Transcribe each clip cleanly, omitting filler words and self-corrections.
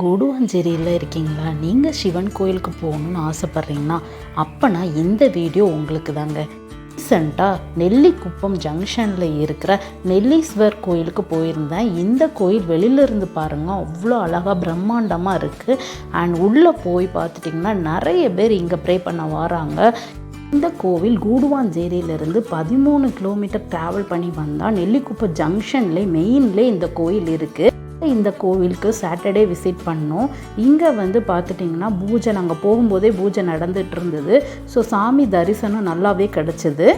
கூடுவாஞ்சேரியில் இருக்கீங்களா? நீங்கள் சிவன் கோயிலுக்கு போகணுன்னு ஆசைப்பட்றீங்கன்னா அப்போனா இந்த வீடியோ உங்களுக்கு தாங்க. ரீசெண்டாக நெல்லிக்குப்பம் ஜங்ஷனில் இருக்கிற நெல்லீஸ்வர் கோயிலுக்கு போயிருந்தேன். இந்த கோயில் வெளியிலேருந்து பாருங்கள் அவ்வளோ அழகாக பிரம்மாண்டமாக இருக்குது. அண்ட் உள்ளே போய் பார்த்துட்டிங்கன்னா நிறைய பேர் இங்கே ப்ரே பண்ண வராங்க. இந்த கோவில் கூடுவாஞ்சேரியிலிருந்து 13 கிலோமீட்டர் ட்ராவல் பண்ணி வந்தால் நெல்லிக்குப்பம் ஜங்ஷன்லேயே மெயின்லேயே இந்த கோயில் இருக்குது. இந்த கோவிலுக்கு சாட்டர்டே விசிட் பண்ணோம். இங்கே பார்த்துட்டிங்கன்னா பூஜை நாங்கள் போகும்போதே பூஜை நடந்துகிட்டு இருந்தது. ஸோ சாமி தரிசனம் நல்லாவே கிடச்சிது.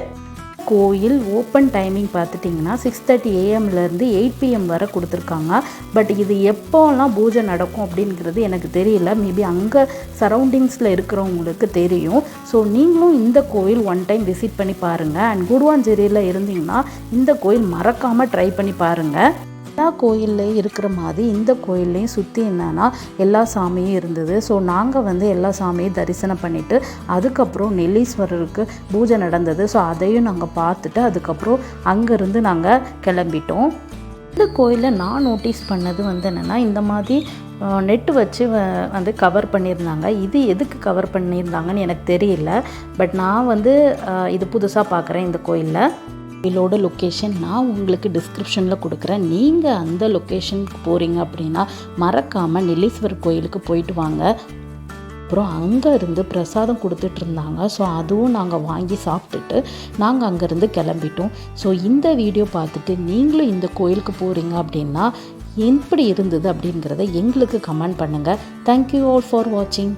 கோயில் ஓப்பன் டைமிங் பார்த்துட்டிங்கன்னா 6:30 AM-லேருந்து 8 PM வரை கொடுத்துருக்காங்க. பட் இது எப்போல்லாம் பூஜை நடக்கும் அப்படிங்கிறது எனக்கு தெரியல. மேபி அங்கே சரௌண்டிங்ஸில் இருக்கிறவங்களுக்கு தெரியும். ஸோ நீங்களும் இந்த கோயில் ஒன் டைம் விசிட் பண்ணி பாருங்கள். அண்ட் கூடுவாஞ்சேரியில் இருந்தீங்கன்னா இந்த கோயில் மறக்காமல் ட்ரை பண்ணி பாருங்கள். எல்லா கோயில்லையும் இருக்கிற மாதிரி இந்த கோயில்லையும் சுற்றி என்னன்னா எல்லா சாமியும் இருந்தது. ஸோ நாங்கள் எல்லா சாமியும் தரிசனம் பண்ணிவிட்டு அதுக்கப்புறம் நெல்லீஸ்வரருக்கு பூஜை நடந்தது. ஸோ அதையும் நாங்கள் பார்த்துட்டு அதுக்கப்புறம் அங்கேருந்து நாங்கள் கிளம்பிட்டோம். இந்த கோயிலில் நான் நோட்டீஸ் பண்ணது என்னென்னா இந்த மாதிரி நெட்டு வச்சு கவர் பண்ணியிருந்தாங்க. இது எதுக்கு கவர் பண்ணியிருந்தாங்கன்னு எனக்கு தெரியல. பட் நான் இது புதுசாக பார்க்குறேன். இந்த கோயிலோட லொக்கேஷன் நான் உங்களுக்கு டிஸ்கிரிப்ஷனில் கொடுக்குறேன். நீங்கள் அந்த லொக்கேஷனுக்கு போகிறீங்க அப்படின்னா மறக்காமல் நெல்லீஸ்வரர் கோயிலுக்கு போயிட்டு வாங்க. அப்புறம் அங்கே இருந்து பிரசாதம் கொடுத்துட்டு இருந்தாங்க. ஸோ அதுவும் நாங்கள் வாங்கி சாப்பிட்டுட்டு நாங்கள் அங்கேருந்து கிளம்பிட்டோம். ஸோ இந்த வீடியோ பார்த்துட்டு நீங்களும் இந்த கோயிலுக்கு போகிறீங்க அப்படின்னா எப்படி இருந்தது அப்படிங்கிறத எங்களுக்கு கமெண்ட் பண்ணுங்கள். தேங்க்யூ ஆல் ஃபார் வாட்சிங்.